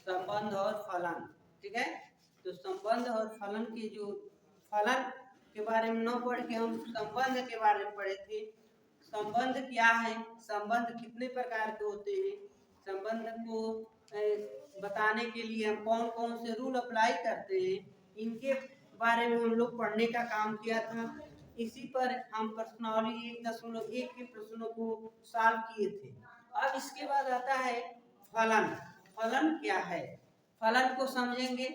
संबंध और फलन। ठीक है, तो संबंध और फलन की जो फलन के बारे में न पढ़ के हम संबंध के बारे में पढ़े थे। संबंध क्या है, संबंध कितने प्रकार के होते हैं, संबंध को बताने के लिए हम कौन कौन से रूल अप्लाई करते हैं, इनके बारे में हम लोग पढ़ने का काम किया था। इसी पर हम प्रश्नावली 1.1 के प्रश्नों को सॉल्व किए थे। अब इसके बाद आता है फलन। फलन क्या है, फलन को समझेंगे।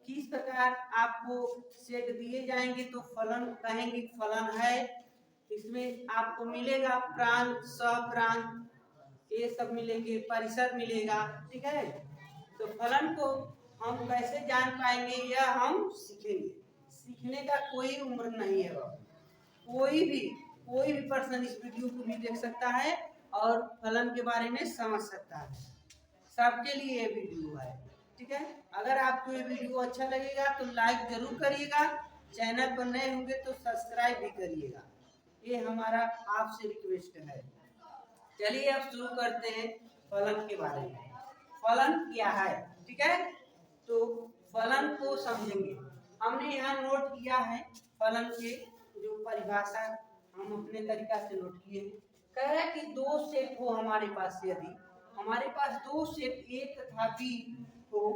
किस प्रकार आपको सेट दिए जाएंगे तो फलन कहेंगे फलन है। इसमें आपको मिलेगा प्रांत, सप्रांत, ये सब मिलेंगे, परिसर मिलेगा। ठीक है, तो फलन को हम कैसे जान पाएंगे, यह हम सीखेंगे। सीखने का कोई उम्र नहीं है, कोई भी पर्सन इस वीडियो को भी देख सकता है और फलन के बारे में समझ सकता है। सबके लिए ये वीडियो है। ठीक है, अगर आपको ये वीडियो अच्छा लगेगा तो लाइक जरूर करिएगा, चैनल पर नए होंगे तो सब्सक्राइब भी करिएगा, ये हमारा आपसे रिक्वेस्ट है। चलिए अब शुरू करते हैं फलन के बारे में। फलन क्या है, ठीक है, तो फलन को समझेंगे। हमने यहाँ नोट किया है फलन के जो परिभाषा हम अपने तरीका से नोट किए हैं। कह रहा है कि दो सेट हो हमारे पास, यदि हमारे पास दो सेट ए तथा बी हो,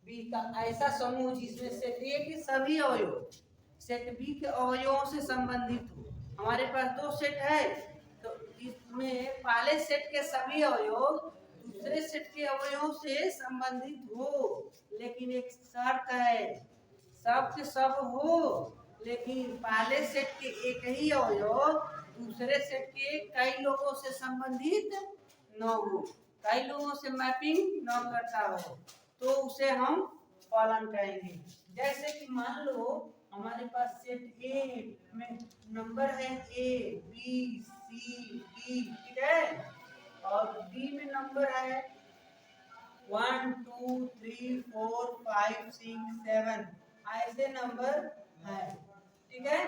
बी का ऐसा समूह जिसमें सेट ए के सभी अवयव सेट बी के अवयवों से संबंधित हो। हमारे पास दो सेट है, तो इसमें पहले सेट के सभी अवयव दूसरे सेट के अवयवों से संबंधित हो, लेकिन एक शर्त है, सब के सब हो लेकिन पहले सेट के एक ही अवयव दूसरे सेट के कई लोगों से संबंधित न हो, कई लोगों से मैपिंग न करता हो, तो उसे हम फलन कहेंगे। जैसे कि मान लो हमारे पास सेट ए में नंबर है ए बी सी डी, ठीक है, और बी में नंबर है 1 2 3 4 5 6 7, ऐसे नंबर है। ठीक है,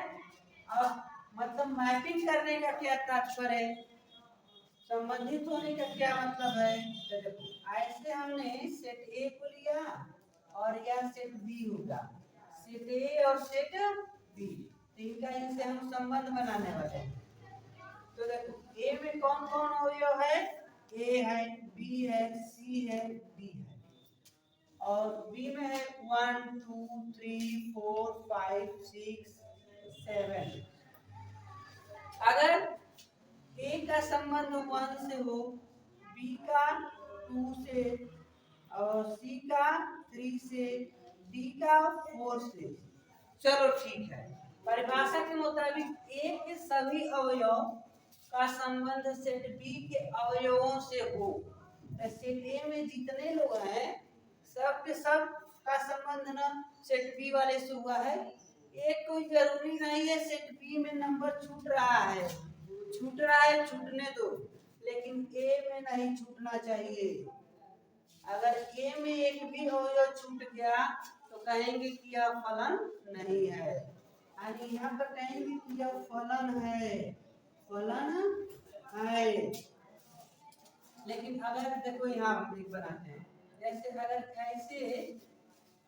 अब मतलब मैपिंग करने का क्या तात्पर्य है, संबंधित होने का क्या मतलब है। तो देखो ऐसे हमने सेट ए को लिया और यह सेट बी होगा, सेट ए और सेट बी, इनका इनसे हम संबंध बनाने वाले हैं। तो देखो ए में कौन कौन अवयव है, ए है, बी है, सी है, डी है, और बी में है 1 2 3 4 5 6 7। अगर ए का संबंध 1 से हो, बी का 2 से, और सी का 3 से, डी का 4 से, चलो ठीक है। परिभाषा के मुताबिक ए के सभी अवयव का संबंध सेट बी के अवयवों से हो। सेट ए में जितने लोग हैं सब के सब का संबंध ना सेट बी वाले से हुआ है। एक कोई जरूरी नहीं है सेट बी में नंबर छूट रहा है, छूटने दो, लेकिन ए में नहीं छूटना चाहिए। अगर ए में एक भी अवयव छूट गया तो कहेंगे कि यह फलन नहीं है, यानी यहाँ पर कहेंगे कि यह फलन है, फलन है। लेकिन अगर देखो यहाँ हम बनाते हैं, जैसे अगर ऐसे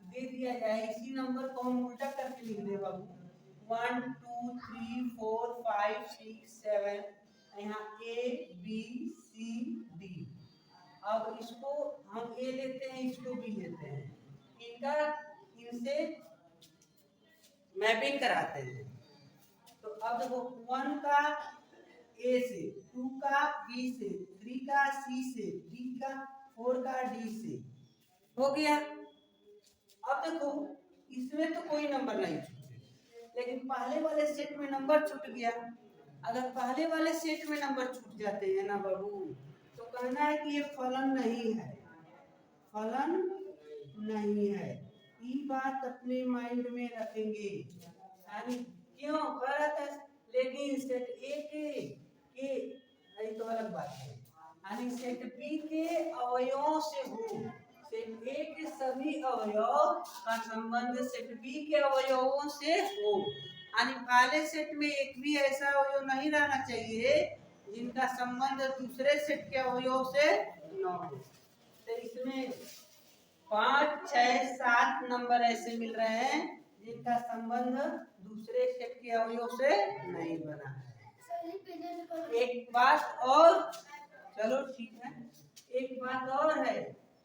दे दिया जाए, इसी नंबर को हम उल्टा करके लिख दे बाबू, 1 2 3 4 5 6 7, यहाँ ए बी सी डी। अब इसको हम ए लेते हैं, इसको बी लेते हैं, इनसे मैपिंग कराते हैं। तो अब देखो 1 का ए से, 2 का बी से, 3 का सी से, 4 का डी से, हो गया। अब देखो इसमें तो कोई नंबर नहीं छूटे, लेकिन पहले वाले सेट में नंबर छूट गया। अगर पहले वाले सेट में नंबर छूट जाते हैं ना बाबू, तो कहना है कि ये फलन नहीं है, फलन नहीं है। ये बात अपने माइंड में रखेंगे, यानी क्यों कह रहा था, लेकिन सेट ए के तो अलग बात है, यानी सेट बी के अवयवों से हो, सेट ए के सभी अवयव का संबंध सेट बी के अवयवों से हो, यानी पहले सेट में एक भी ऐसा अवयव नहीं रहना चाहिए जिनका संबंध दूसरे सेट के अवयव से न हो। तो इसमें 5, 6, 7 नंबर ऐसे मिल रहे हैं जिनका संबंध दूसरे सेट के अवयव से नहीं बना है। एक बात और, चलो ठीक है, एक बात और है,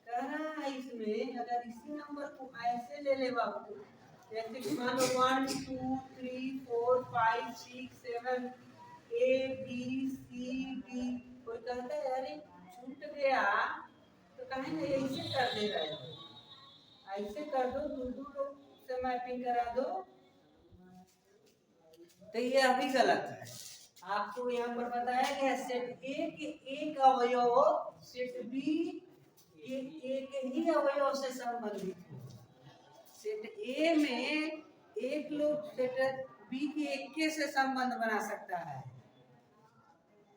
कह रहा है इसमें अगर इसी नंबर को ऐसे ले ले बाबू, जैसे कि मान लो 1 2 3 4 5 6 7 A B C D, कोई कहता है अरे छूट गया, तो कहेंगे ऐसे कर दे रहे हो, ऐसे कर दो, दो लोग से मैपिंग करा दो, तो ये अभी गलत है। आपको यहाँ पर बताया गया सेट ए के एक अवयव सेट बी के एक ही अवयव से संबंधित है। सेट ए में एक लोग सेट बी के एक के से संबंध बना सकता है,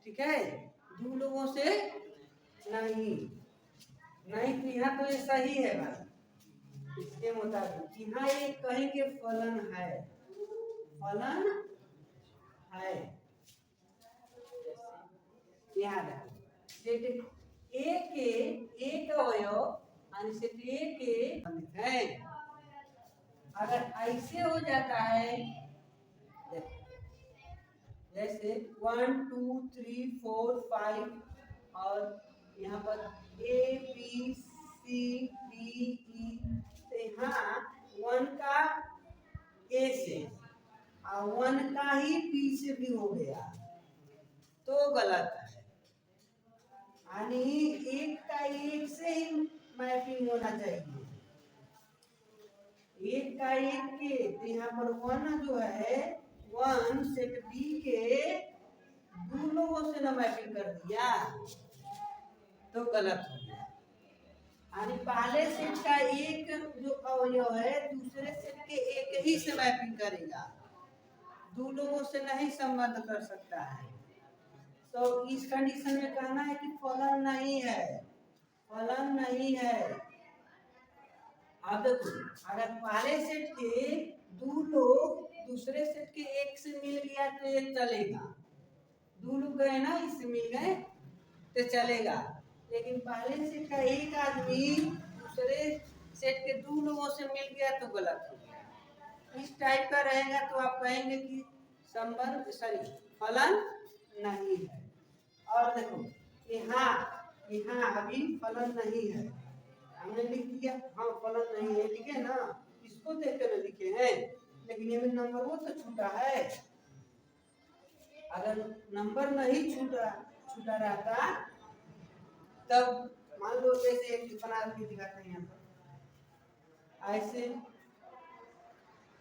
ठीक है, दो लोगों से नहीं। नहीं तो यहाँ तो ये सही है भाई, इसके मुताबिक यहाँ ये कहेंगे फलन है, फलन है, याद है। सेट ए के एक अवयव यानी सेट ए के है। अगर ऐसे हो जाता है जैसे 1 2 3 4 5 और यहाँ पर A B C D E, तो यहाँ 1 का A से और 1 का ही B से भी हो गया तो गलत है। यानी एक का एक से ही मैपिंग होना चाहिए, एक का एक के, तो यहाँ पर 1 जो है 1 सेट बी के दो लोगों से ना मैपिंग कर दिया तो गलत हो गया। यानी पहले सेट का एक जो अवयव है दूसरे सेट के एक ही से मैपिंग करेगा, दो लोगों से नहीं संबंध कर सकता है। तो इस कंडीशन में कहना है कि फलन नहीं है, फलन नहीं है। अब देखो अगर पहले सेट के दो लोग दूसरे सेट के एक से मिल गया तो ये चलेगा, दो लोग गए ना इससे मिल गए तो चलेगा, लेकिन पहले सेट का एक आदमी दूसरे सेट के दो लोगों से मिल गया तो गलत हो गया। इस टाइप का रहेगा तो आप कहेंगे कि संबंध सॉरी फलन नहीं है। और देखो यहाँ यहाँ अभी फलन नहीं है, हमने लिख दिया, हाँ फलन नहीं है, ठीक है ना, इसको देख कर लिखे हैं, लेकिन ये नंबर वो तो छूटा है। अगर नंबर नहीं छूटा रहता तब मान लो जैसे एक बना के दिखाते हैं यहाँ पर ऐसे,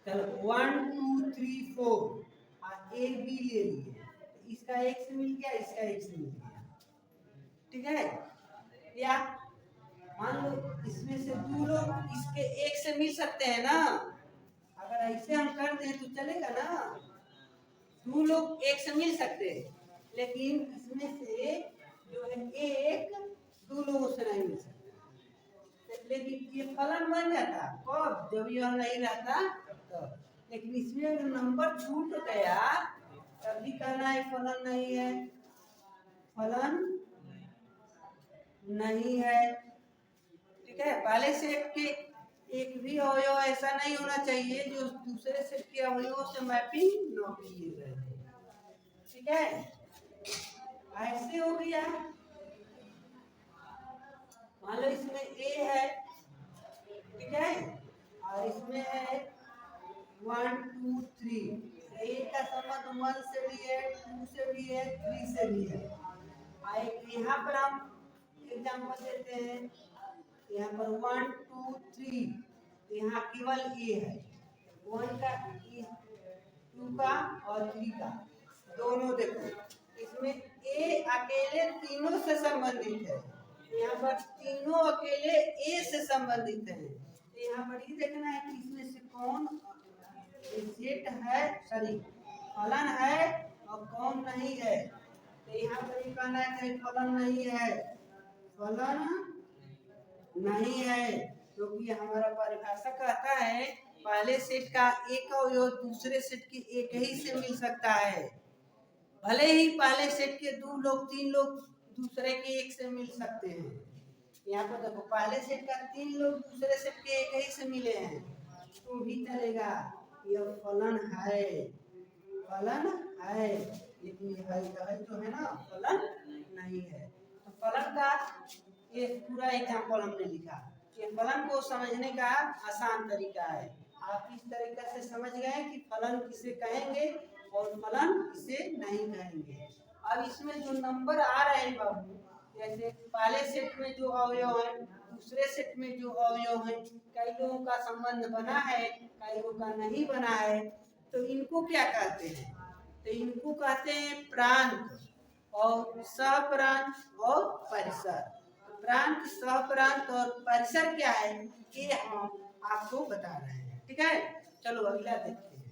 चलो 1 2 3 4 और ए बी ले लिए, इसका एक से मिल गया, इसका एक से मिल गया, ठीक है, या मान लो इसमें से दो लोग इसके एक से मिल सकते हैं ना, अगर ऐसे हम कर दें तो चलेगा ना, दो लोग एक से मिल सकते हैं, लेकिन इसमें से जो है एक दो लोगों से नहीं मिल सकता, लेकिन ये फलन बन जाता कब, जब यह नहीं रहता तो। लेकिन इसमें अगर नंबर छूट गया तब भी कहना है फलन नहीं है, फलन नहीं है, ठीक है। पहले सेट के एक भी अवयव ऐसा नहीं होना चाहिए जो दूसरे सेट के अवयवों से मैपिंग न किए गए, ठीक है। ऐसे हो गया, मान लो इसमें ए है, ठीक है, और इसमें है 1 2 3, ए का संबंध 1 से भी है, 2 से भी है, 3 से भी है। यहाँ पर हम एग्जाम्पल देते हैं, यहाँ पर 1 2 3, यहाँ केवल ए है, 1 का 2 का और 3 का दोनों देखो, इसमें ए अकेले तीनों से संबंधित है, यहाँ पर तीनों अकेले ए से संबंधित है। यहाँ पर ये देखना है कि इसमें से कौन सेट है, सॉरी फलन है और कौन नहीं है। तो यहाँ पर ये कहना है कि फलन नहीं है, फलन नहीं है, क्योंकि हमारा परिभाषा कहता है पहले सेट का एक अवयव दूसरे सेट के एक ही से मिल सकता है, भले ही पहले सेट के दो लोग तीन लोग दूसरे के एक से मिल सकते हैं, यहाँ पर देखो पहले सेट का 3 लोग दूसरे सेट के एक ही से मिले हैं तो भी चलेगा, यह फलन है, फलन है, लेकिन है तो है ना, फलन नहीं है। तो फलन का ये पूरा एग्जाम्पल हमने लिखा। ये फलन को समझने का आसान तरीका है। आप इस तरीके से समझ गए कि फलन किसे कहेंगे और फलन किसे नहीं कहेंगे। अब इसमें जो नंबर आ रहे हैं बाबू, जैसे पहले सेट में जो अवयव है, दूसरे सेट में जो अवयव है, कई लोगों का संबंध बना है, कई लोगों का नहीं बना है, तो इनको क्या कहते हैं? तो इनको कहते हैं प्रांत और सहप्रांत और परिसर। प्रांत, सहप्रांत और परिसर क्या है ये हम आपको बता रहे हैं। ठीक है, चलो अगला देखते हैं।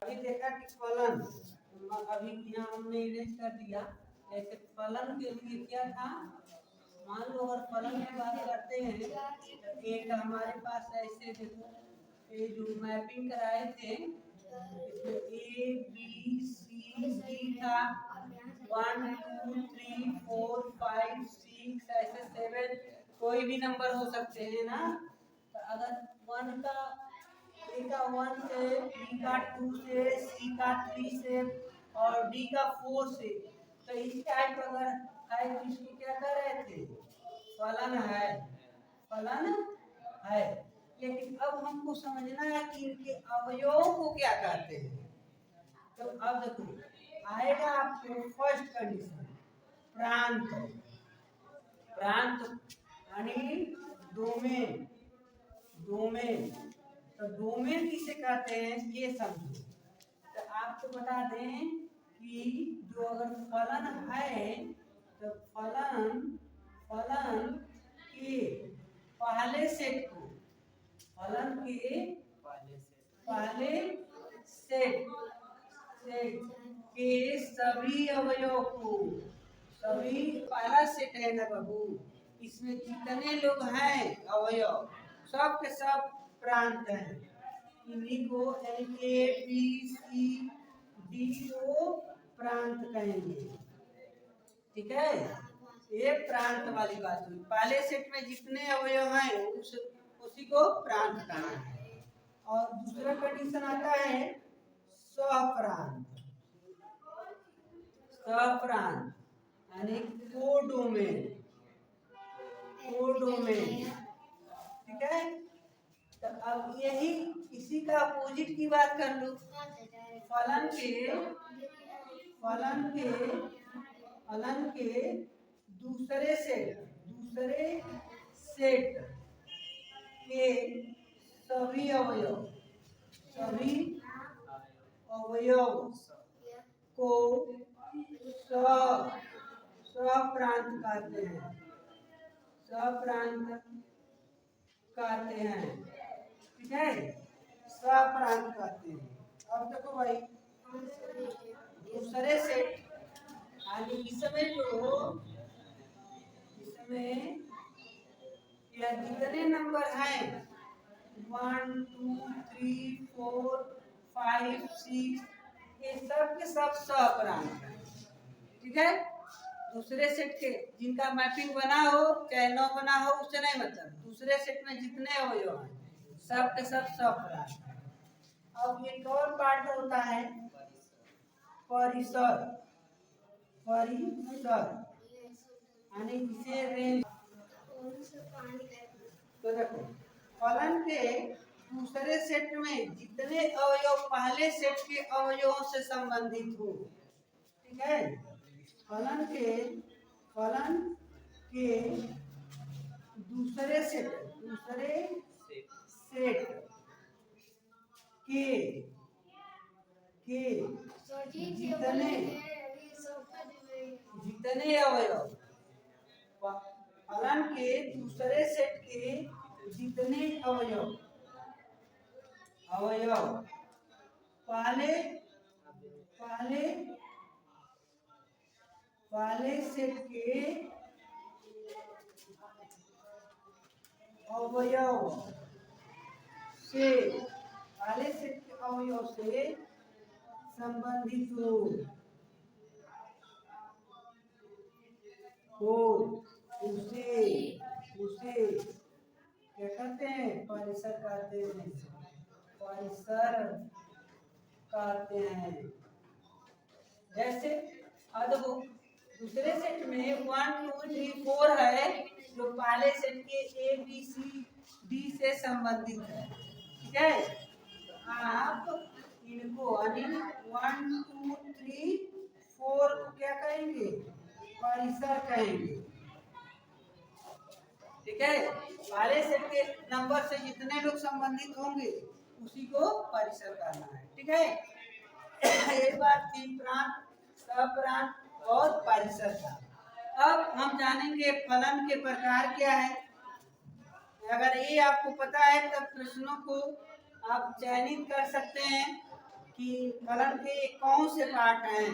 अभी देखा कि फलन, अभी यहाँ हमने इरेज कर दिया। ऐसे फलन के लिए क्या था, मान लो अगर फलन की बात करते हैं तो एक हमारे पास ऐसे देखो, ये जो मैपिंग कराए थे इसमें ए बी सी डी था, 1 2 3 4 5 6 ऐसे 7 कोई भी नंबर हो सकते हैं ना। तो अगर 1 का ए का 1 से, बी का 2 से, सी का 3 से और डी का 4 से, तो इस टाइप अगर है तो इसको क्या कर रहे थे, फलन है, फलन है। लेकिन अब हमको समझना है कि इनके अवयवों को क्या कहते हैं। तो अब देखो आएगा आपको फर्स्ट कंडीशन, प्रांत। प्रांत यानी डोमेन, डोमेन। तो डोमेन किसे कहते हैं ये समझो। तो आपको बता दें कि जो अगर फलन है तो फलन, फलन के पहले सेट को, फलन के पहले सेट के सभी अवयव को, सभी पहला सेट है ना बाबू, इसमें जितने लोग हैं अवयव सब के सब प्रांत हैं। इन्हीं को ए बी सी डी को प्रांत कहेंगे। ठीक है, ये प्रांत वाली बात हुई। पहले सेट में जितने अवयव हैं उसी को प्रांत कहना है। और दूसरा कंडीशन आता है सहप्रांत। सहप्रांत यानी कोडोमेन, कोडोमेन। ठीक है, तो अब यही इसी का अपोजिट की बात कर लो। फलन के, फलन के, फलन के दूसरे सेट, दूसरे सेट के सभी अवयव, सभी अवयव को सहप्रांत कहते हैं, सहप्रांत कहते हैं। ठीक है, सहप्रांत कहते हैं। अब देखो भाई दूसरे सेट यानी इसमें जो, इसमें या जितने नंबर हैं 1 2 3 4 5 6 ये सब के सब सहप्रांत हैं। ठीक है, दूसरे सेट के जिनका मैपिंग बना हो चाहे न बना हो उससे नहीं मतलब, दूसरे सेट में जितने अवयव हैं सब के सब सहप्रांत हैं। अब एक और पार्ट होता है परिसर, परिसर यानी इसे रेंज। तो देखो फलन के दूसरे सेट में जितने अवयव पहले सेट के अवयवों से संबंधित हो। ठीक है, फलन के, फलन के दूसरे सेट, दूसरे सेट के जितने, जितने अवयव, फलन के दूसरे सेट के जितने अवयव, अवयव पहले, पहले, पहले सेट के अवयव से, पहले सेट के अवयव से संबंधित हो उसे उसे क्या कहते हैं? परिसर कहते हैं। परिसर कहते हैं। जैसे अब देखो दूसरे सेट में 1 2 3 4 है, जो पहले सेट के ए बी सी डी से संबंधित है। ठीक है, आप इनको यानी 1 2 3 4 को क्या कहेंगे? परिसर कहेंगे। ठीक है, पहले सेट के नंबर से जितने लोग संबंधित होंगे उसी को परिसर कहना है। ठीक है, ये बात थी प्रांत, सप्रांत और परिसर का। अब हम जानेंगे फलन के प्रकार क्या है। अगर ये आपको पता है तब प्रश्नों को आप चयनित कर सकते हैं कि फलन के कौन से पार्ट हैं।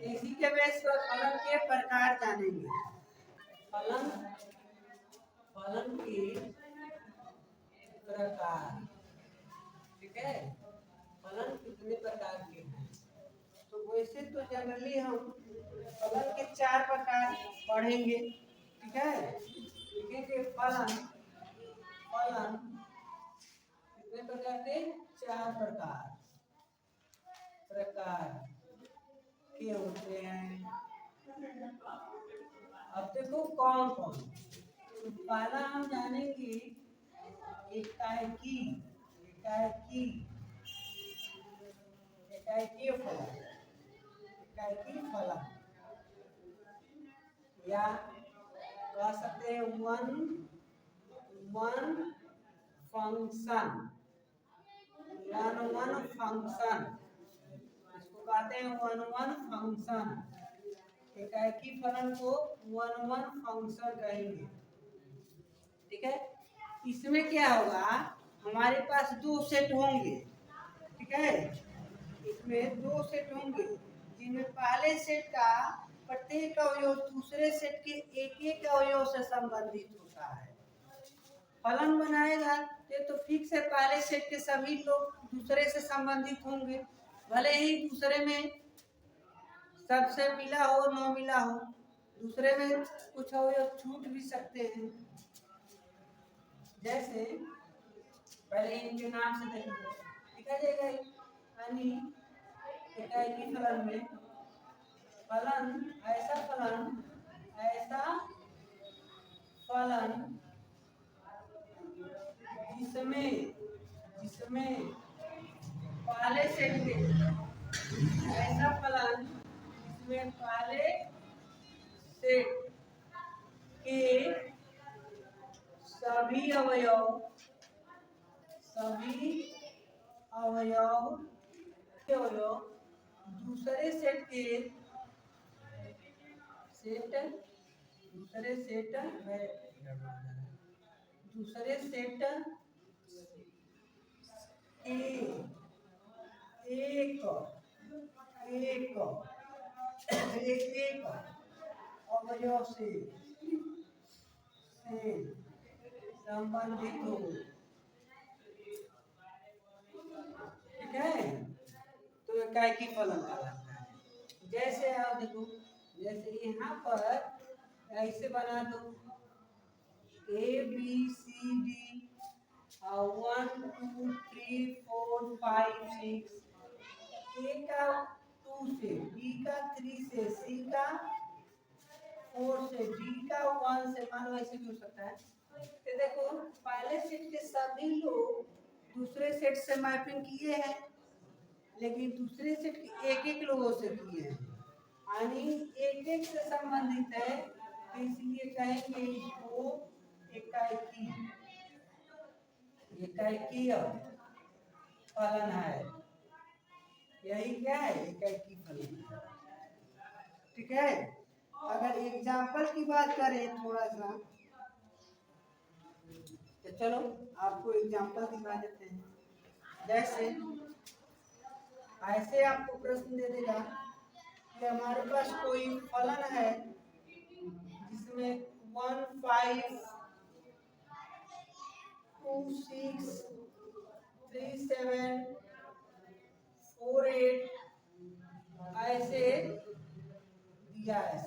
इसी के बेस पर फलन के प्रकार जानेंगे। फलन के प्रकार। ठीक है, फलन कितने प्रकार के हैं? तो वैसे तो जनरली हम फलन के 4 प्रकार पढ़ेंगे। ठीक है, लिखेंगे फलन कितने प्रकार के? 4 प्रकार के होते हैं। अब देखो कौन कौन। तो पहला हम जानेंगे एकाएकी फलन, या कह सकते हैं वन फंक्शन। इसको कहते हैं वन फंक्शन। एकाएकी फलन को वन फंक्शन कहेंगे। ठीक है, इसमें क्या होगा? हमारे पास 2 सेट होंगे। ठीक है, इसमें 2 सेट होंगे जिनमें पहले सेट का प्रत्येक अवयव दूसरे सेट के एक अवयव से संबंधित होता है। फलन बनाएगा तो फिक्स है, पहले सेट के सभी लोग दूसरे से संबंधित होंगे, भले ही दूसरे में सबसे मिला हो न मिला हो, दूसरे में कुछ अवयव छूट भी सकते हैं। जैसे पहले इनके नाम से देखेंगे। लिखा जाएगा यानी एकाएकी फलन में ऐसा फलन जिसमें पहले सेट के ऐसा फलन जिसमें पहले सेट के सभी अवयव दूसरे सेट एक अवयव से संबंधित हो। ठीक है, तो एकाएकी फलन कहलाता है। जैसे आप देखो, जैसे यहाँ पर ऐसे बना दो ए बी सी डी 1 2 3 4 5 6, ए का 2 से, बी का 3 से, सी का 4 से, डी का 1 से, मान लो ऐसे भी हो सकता है। तो देखो पहले सेट के सभी लोग दूसरे सेट से मैपिंग किए हैं, लेकिन दूसरे सेट के एक लोगों से किए हैं, यानी एक से संबंधित है, तो इसलिए कहेंगे इसको एकाएकी फलन है। यही क्या है? एकाएकी फलन। ठीक है, अगर एग्जाम्पल की बात करें थोड़ा सा, तो चलो आपको एग्जाम्पल दिखा देते हैं। जैसे ऐसे आपको प्रश्न दे देगा कि हमारे पास कोई फलन है जिसमें 1 5 2 6 3 7 4 8 ऐसे दिया है।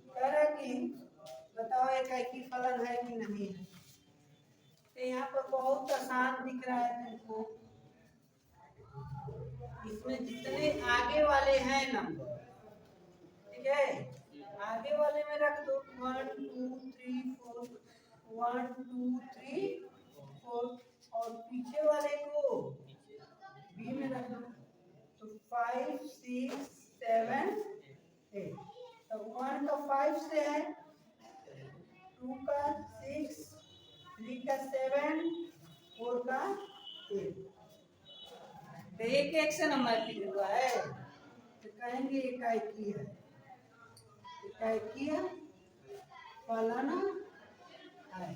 कह रहा कि बताओ एकाएकी फलन है यहाँ पर बहुत आसान दिख रहा है तुमको। इसमें जितने आगे वाले हैं नंबर, ठीक है, आगे वाले में रख दो 1 2 3 4, 1 2 3 4, और पीछे वाले को बी में रख दो तो 5 6 7 8। तो 1 का 5 से है, 2 का 6, 3 का 7, 4 का 8। तो एक से नंबर की हुआ है तो कहेंगे एकाएकी है, एकाएकी है, फलाना है।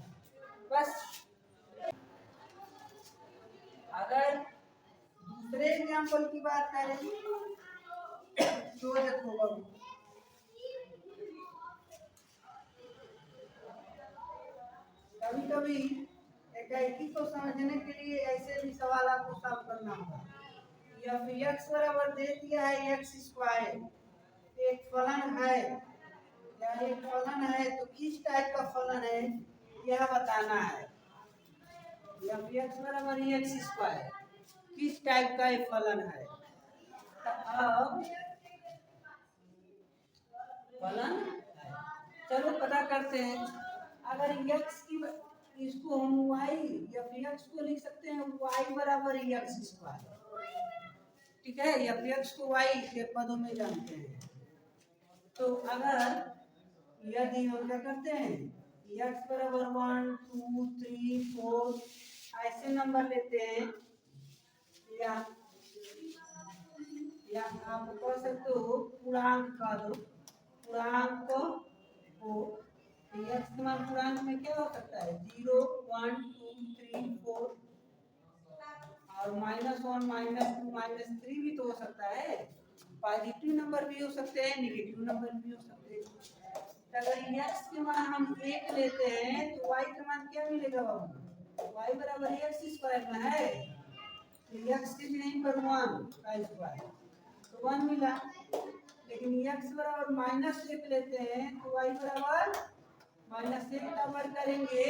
बस अगर दूसरे एग्जाम्पल की बात करें तो देखो बाबू, कभी कभी एकाएकी को समझने के लिए ऐसे भी सवाल आपको सॉल्व करना होगा। जब x बराबर दे दिया है एक्स स्क्वायर, एक फलन है या एक फलन है तो किस टाइप का फलन है यह बताना है। जब x बराबर एक्स स्क्वायर किस टाइप का एक फलन है, तो अब फलन है, चलो पता करते हैं। अगर x की इसको हम y या x को लिख सकते हैं y बराबर एक्स स्क्वायर, ठीक है, या x को y के पदों में जानते हैं। तो अगर यदि हम क्या करते हैं x बराबर 1 2 3 4 ऐसे नंबर लेते हैं, या आप कह सकते हो पूर्णांक का दो, पूर्णांक को x के मान पूर्णांक में क्या हो सकता है 0 1 2 3 4 और -1 -2 -3 भी तो हो सकता है। पॉजिटिव नंबर भी हो सकते हैं, नेगेटिव नंबर भी हो सकते हैं। तो अगर x के मान हम 1 लेते हैं तो y का मान क्या मिलेगा बाबू, y बराबर एक्स स्क्वायर में है तो x के यहीं पर 1 का स्क्वायर तो 1 मिला। लेकिन x बराबर -1 लेते हैं तो y बराबर -1 का वर्ग करेंगे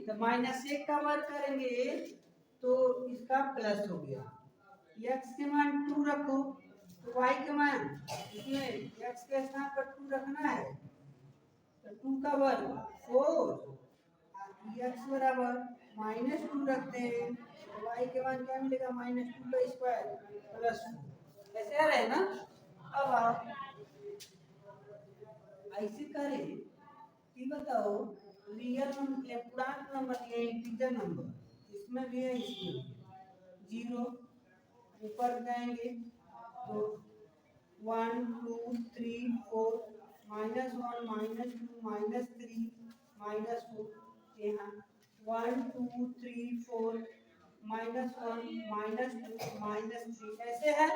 तो -1 का वर्ग करेंगे तो इसका प्लस हो गया। x के मान 2 रखो तो y के मान, इसमें x के स्थान पर 2 रखना है तो 2 का वर्ग 4, x बराबर -2 रखते हैं तो y के मान क्या मिलेगा -2 का स्क्वायर प्लस 2। ऐसे आ रहा है ना। अब आप ऐसे करें कि बताओ रियल नंबर पूर्णांक नंबर ये इंटीजर नंबर, इसमें भी है इसमें 0 ऊपर जाएंगे तो 1 2 3 4 -1 -2 -3 -4, यहाँ 1 2 3 4 -1 -2 -3 ऐसे है।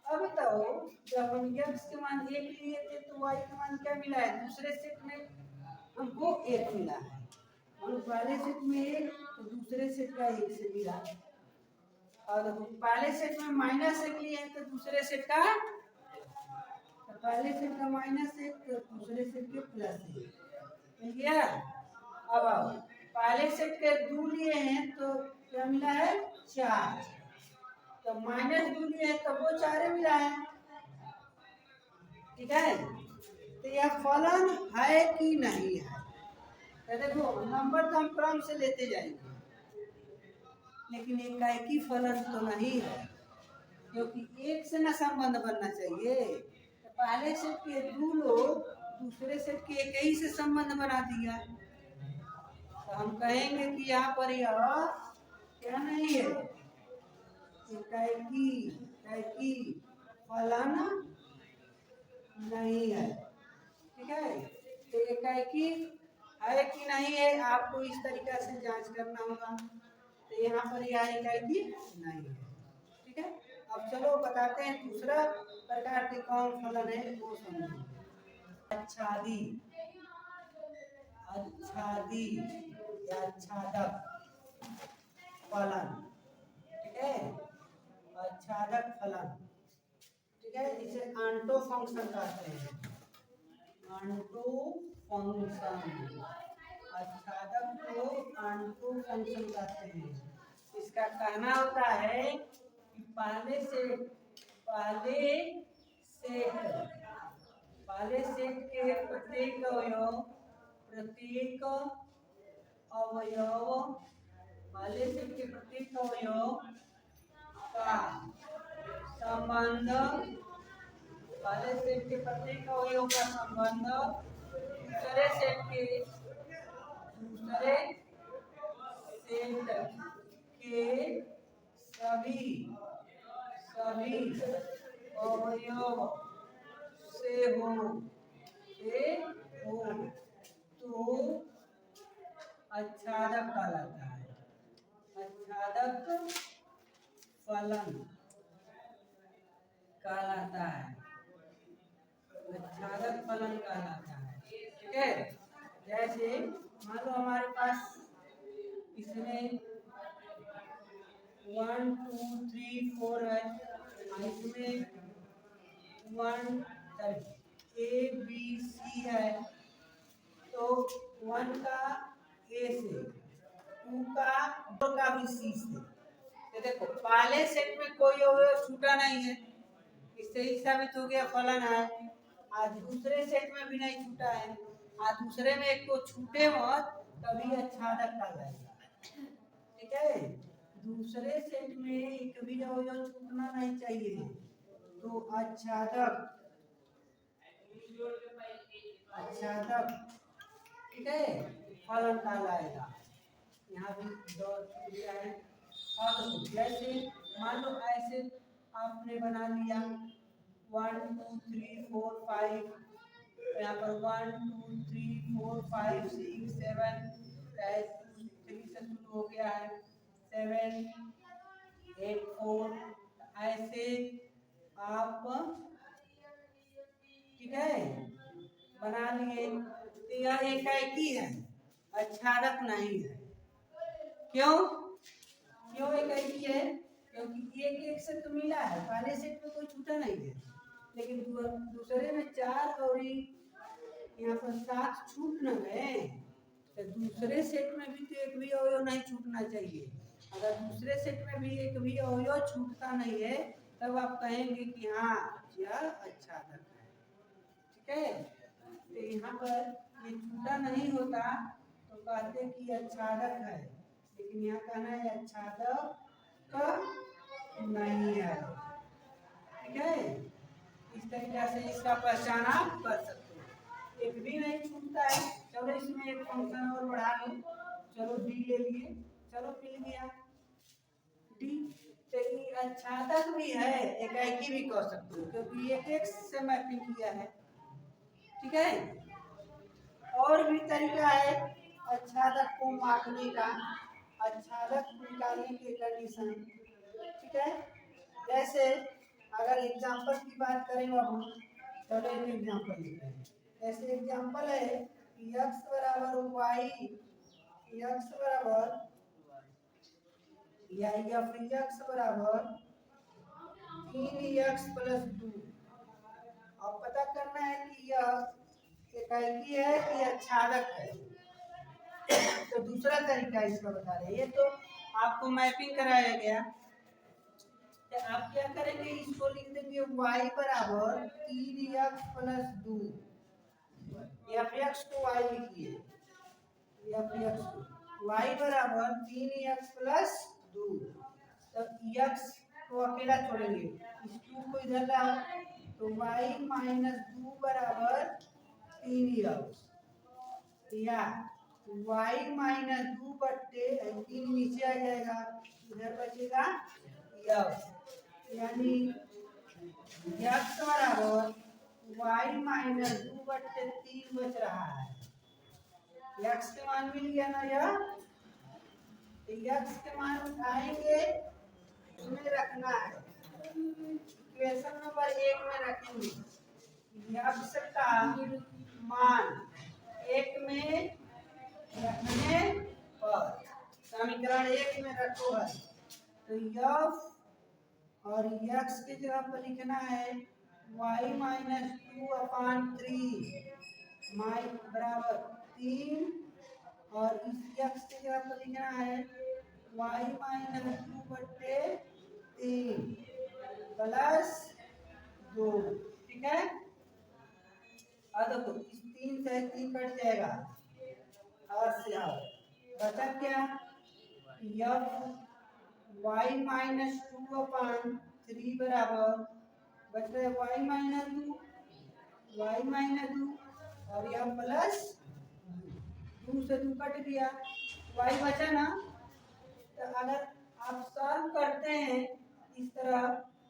अब बताओ जब हम x के मान 1 लिए थे तो y का मान क्या मिला है, दूसरे सेट में हमको 1 मिला है, और पहले सेट में 1 तो दूसरे सेट का 1 से मिला, और पहले सेट में -1 लिए हैं तो दूसरे सेट का, तो पहले सेट का -1 तो दूसरे सेट के +1 मिल गया। अब आओ पहले सेट के 2 लिए हैं तो क्या मिला है 4, तो -2 लिए हैं तो वो 4 मिला है, ठीक है। तो यह फलन है कि नहीं है, तो देखो नंबर तो हम क्रम से लेते जाएंगे लेकिन एकाएकी फलन तो नहीं है, क्योंकि एक से ना संबंध बनना चाहिए। तो पहले सेट के 2 लोग दूसरे सेट के एक ही से संबंध बना दिया, तो हम कहेंगे कि यहाँ पर यह क्या नहीं है, एकाएकी फलन नहीं है, ठीक है। तो एकाएकी है कि नहीं है आपको इस तरीका से जांच करना होगा। तो यहाँ पर यह एकाएकी नहीं है, ठीक है। अब चलो बताते हैं दूसरा प्रकार के कौन फलन है वो समझो। आच्छादी या आच्छादक फलन, ठीक है, आच्छादक फलन, ठीक है, इसे आंटो फंक्शन कहते हैं, ऑन्टो फंक्शन, आच्छादक को ऑन्टो फंक्शन कहते हैं। इसका कहना होता है कि पहले सेट के प्रत्येक अवयव पहले सेट के प्रत्येक अवयव का संबंध, पहले सेट के प्रत्येक अवयव का संबंध दूसरे सेट के सभी अवयव से हो तो आच्छादक कहलाता है। आच्छादक फलन कहलाता है, आच्छादक फलन कहलाता है। ठीक है, जैसे मान लो हमारे पास इसमें 1 2 3 4 है, इसमें 1 A B C है, तो 1 का A से, 2 का भी C से। तो देखो पहले सेट में कोई अवयव छूटा नहीं है, इससे ही साबित हो गया फलन है। आज दूसरे सेट में भी नहीं छूटा है, आज दूसरे में एक को छूटे मत तभी आच्छादक कहलाएगा। ठीक है, दूसरे सेट में एक भी अवयव छूटना नहीं चाहिए, तो आच्छादक, ठीक है, फलन कहलाएगा। यहाँ भी दो चीजें हैं। अब जैसे मान लो ऐसे आपने बना लिया 1 2 3 4 5, यहाँ पर 1 2 3 4 5 6 7, 3 से शुरू हो गया है, 7 8 4, ऐसे आप ठीक है बना लिए। तो यह एकाएकी है, आच्छादक नहीं है। क्यों एकाएकी है? क्योंकि एक से तो मिला है, पहले सेट में कोई छूटा नहीं है, लेकिन दूसरे में 4 और यहाँ पर 7 छूट न गए, तो दूसरे सेट में भी तो एक भी अवयव नहीं छूटना चाहिए। अगर दूसरे सेट में भी एक भी अवयव छूटता नहीं है तब आप कहेंगे कि हाँ यह आच्छादक है। ठीक है, तो यहाँ पर ये छूटा नहीं होता तो कहते कि आच्छादक है, लेकिन यहाँ कहना है आच्छादक नहीं है। ठीक है, इस तरीके से इसका पहचान आप कर सकते हो। एक भी नहीं छूटता है, चलो इसमें एक फंक्शन और बढ़ा लो, चलो डी ले लिए, चलो मिल गया डी। तो ये आच्छादक भी है, एकाएकी भी कह सकते हो, क्योंकि एक से मैपिंग किया है। ठीक है, और भी तरीका है आच्छादक को मापने का, आच्छादक निकालने के कंडीशन। ठीक है, जैसे अगर एग्जांपल की बात करें अब, चलो एक एग्जांपल लेते हैं। ऐसे एग्जांपल है कि x बराबर y, x बराबर या f बराबर 3x + 2। अब पता करना है कि यह एकाएकी है कि आच्छादक है। तो दूसरा तरीका इसका बता रहे हैं, ये तो आपको मैपिंग कराया गया। तो आप क्या करेंगे, इसको लिख देंगे y बराबर 3x + 2, f(x) को y लिखिए, y बराबर 3x + 2। तो x को अकेला छोड़ेंगे, इस 2 को इधर लाओ, तो y - 2 बराबर 3x, या y - 2 बट्टे 3 नीचे आ जाएगा, इधर बचेगा x, यानी x बराबर y - 2 बट्टे 3 बच रहा है। x के मान मिल गया ना, यह x के मान उठाएंगे, उसमें रखना है, इक्वेशन नंबर 1 में रखेंगे x का मान 1 में रखने पर, समीकरण 1 में रखो है, तो f और x की जगह पर लिखना है y - 2/3 माइ बराबर 3 और इस x की जगह पर लिखना है y माइनस 2/3 प्लस 2। ठीक है, अब देखो इस 3 से 3 कट जाएगा और से बचा क्या f y माइनस 2/3 बराबर बच रहा है y माइनस 2 और यह प्लस 2 से 2 कट गया y बचा ना। तो अगर आप सॉल्व करते हैं इस तरह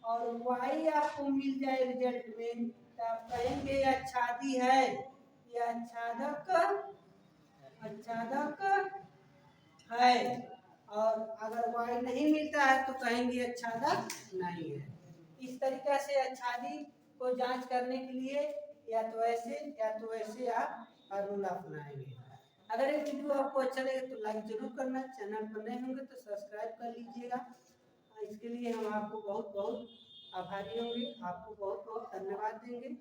और y आपको मिल जाए रिजल्ट में तो आप कहेंगे यह आच्छादी है, यह आच्छादक है। और अगर y नहीं मिलता है तो कहेंगे आच्छादक नहीं है। इस तरीके से आच्छादी को जांच करने के लिए या तो ऐसे आप फार्मूला अपनाएंगे। अगर ये वीडियो आपको अच्छा लगे तो लाइक जरूर करना, चैनल पर नए होंगे तो सब्सक्राइब कर लीजिएगा। इसके लिए हम आपको बहुत बहुत आभारी होंगे, आपको बहुत बहुत धन्यवाद देंगे।